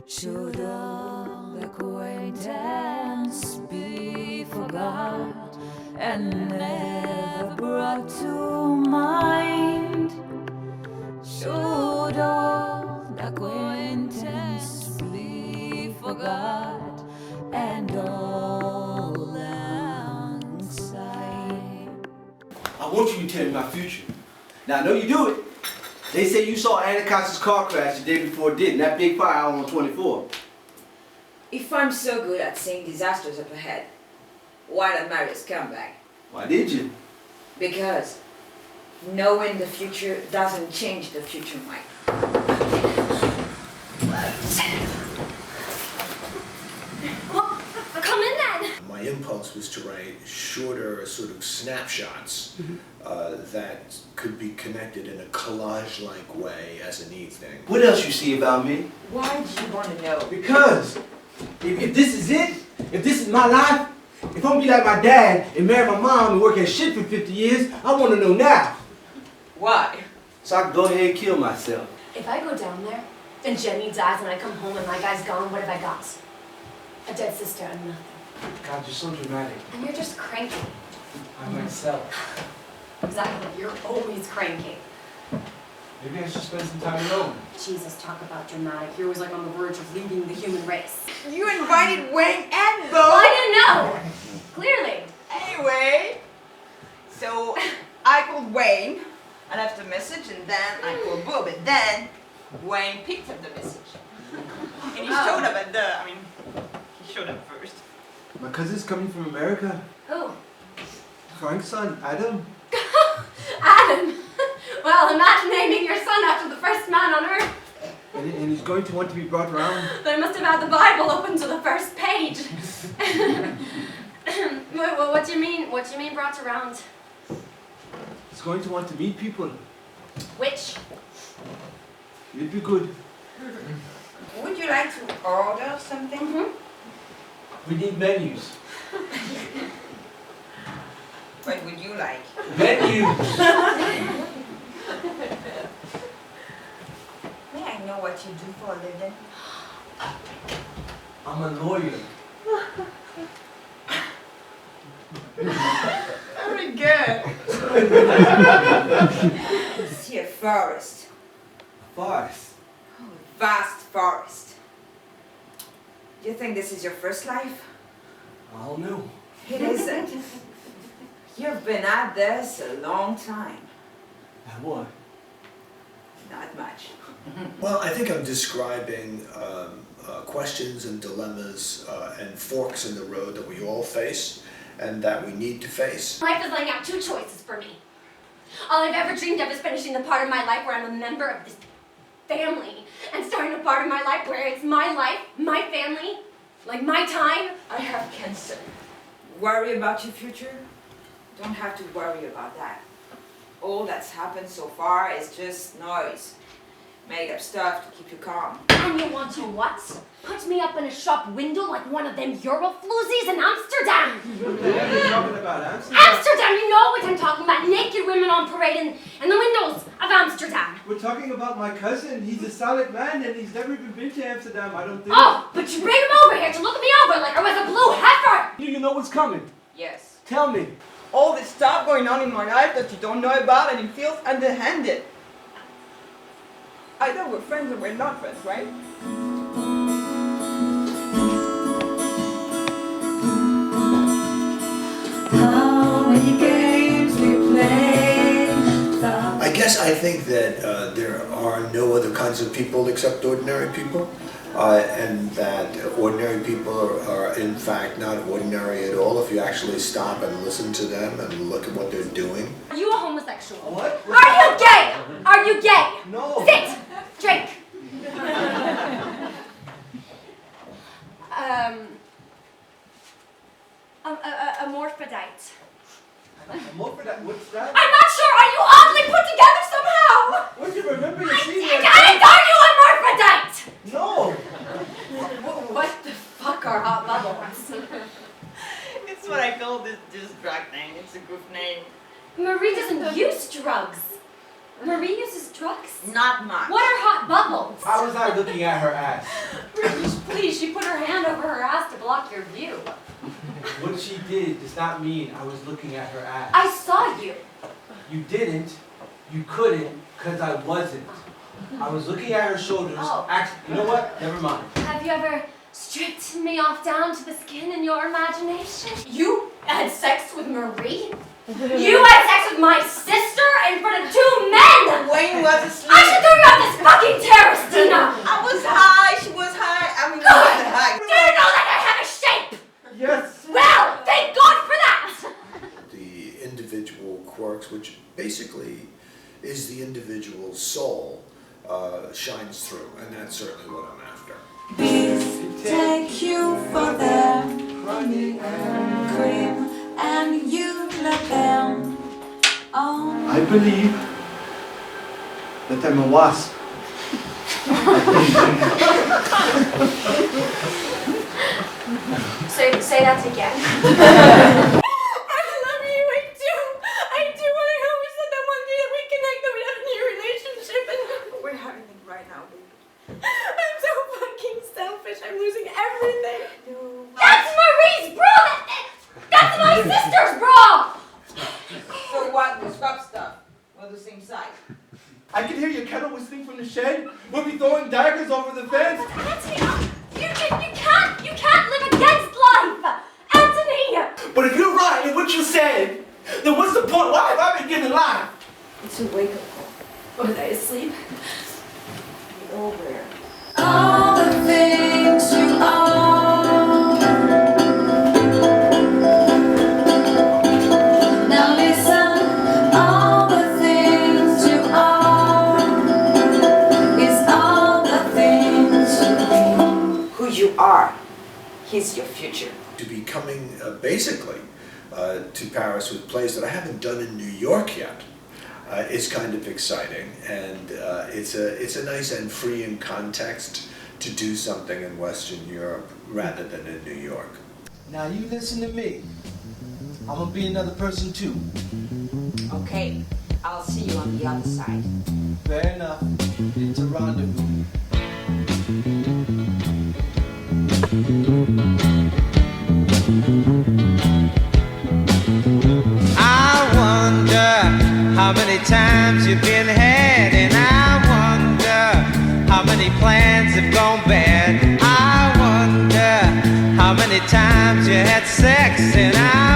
Should all acquaintance be forgot and never brought to mind? Should all acquaintance be forgot and all lang syne? I want you to tell me my future. Now, I know you do it. They say you saw Anna Costa's car crash the day before it did, in that big fire out on 24. If I'm so good at seeing disasters up ahead, why not marry a scumbag? Why did you? Because knowing the future doesn't change the future, Mike. Well, come in then. My impulse was to write shorter sort of snapshots that could be connected in a collage-like way as a neat thing. What else you see about me? Why do you want to know? Because if this is it, if this is my life, if I'm gonna be like my dad and marry my mom and work at shit for 50 years, I want to know now. Why? So I can go ahead and kill myself. If I go down there and Jenny dies and I come home and my guy's gone, what have I got? A dead sister and nothing. God, you're so dramatic. And you're just cranky. I'm myself. Exactly. You're always cranky. Maybe I should spend some time alone. Jesus, talk about dramatic. You're always like on the verge of leaving the human race. You invited Wayne and Bo. Well, I didn't know. Clearly. Anyway, so I called Wayne, I left a message, and then I called Bo, but then Wayne picked up the message. And he showed up at the, he showed up first. My cousin's coming from America. Who? Frank's son, Adam. Adam. Well, imagine naming your son after the first man on earth. And he's going to want to be brought around. They must have had the Bible open to the first page. What do you mean? What do you mean brought around? He's going to want to meet people. Which? It'd be good. Would you like to order something? Mm-hmm. We need menus. What would you like? Menus! May I know what you do for a living? I'm a lawyer. Very good. See a forest. Forest. Oh, a vast forest. Do you think this is your first life? I don't know. It isn't. You've been at this a long time. And what? Not much. Well, I think I'm describing questions and dilemmas and forks in the road that we all face and that we need to face. Life is laying out two choices for me. All I've ever dreamed of is finishing the part of my life where I'm a member of this family and starting a part of my life where it's my life, my family, like my time. I have cancer. Worry about your future? Don't have to worry about that. All that's happened so far is just noise. Made up stuff to keep you calm. And you want to what? Put me up in a shop window like one of them Eurofloozies in Amsterdam! What the hell are you talking about, Amsterdam? Amsterdam, you know what I'm talking about. Naked women on parade in the windows of Amsterdam. We're talking about my cousin. He's a solid man and he's never even been to Amsterdam, I don't think. Oh, but you bring him over here to look me over like I was a blue heifer! Do you know what's coming? Yes. Tell me. All this stuff going on in my life that you don't know about and it feels underhanded. Either we're friends or we're not friends, right? How many games we play? I guess I think that there are no other kinds of people except ordinary people, and that ordinary people are in fact not ordinary at all if you actually stop and listen to them and look at what they're doing. Are you a homosexual? What? Are you gay? Are you gay? No. Sit! Drink! Amorphodite. What's that? I'm not sure. Are you oddly put together somehow? What do you remember your senior? I thought you amorphodite! No. What the fuck are hot bubbles? It's what I call this drug thing. It's a good name. Marie doesn't use drugs. Marie uses drugs? Not much. What are hot bubbles? How was I looking at her ass? Please, she put her hand over her ass to block your view. What she did does not mean I was looking at her ass. I saw you. You didn't. You couldn't, because I wasn't. I was looking at her shoulders. Oh. Actually, you know what? Never mind. Have you ever stripped me off down to the skin in your imagination? You had sex with Marie? You had sex with my sister in front of 2 men! Wayne was asleep. I should throw you off this fucking terrace, Tina! I was high, she was high. I mean, Good! I was high. Do you know that I have a shape? Yes. Well, thank God for that! The individual quirks, which basically is the individual soul, shines through, and that's certainly what I'm after. Bees take you for their honey and cream, and you let them on. I believe that I'm a wasp. Say that again. I love you, I do. I do, and I always said that one day that we'd connect, that we'd have a new relationship, and We're having it right now, baby. I'm so fucking selfish. I'm losing everything. No. That's Marie's bra! That's my sister's bra! So what? We swap stuff. We're the same size. I can hear your kettle whistling from the shed. We'll be throwing daggers over the fence. Anthony, you can't live against life! Anthony! But if you're right in what you said, then what's the point? Why have I been getting alive? It's a wake-up call. Was I asleep? Be over it. All the things you are. Now listen, all the things you are is all the things you be. Who you are, he's your future. To be coming basically to Paris with plays that I haven't done in New York yet is kind of exciting, and it's a nice and free in context to do something in Western Europe rather than in New York. Now you listen to me. I'm gonna be another person too. Okay, I'll see you on the other side. Fair enough. It's a rendezvous. I wonder how many times you've been had, and I wonder how many plans have gone bad. I wonder how many times you had sex, and I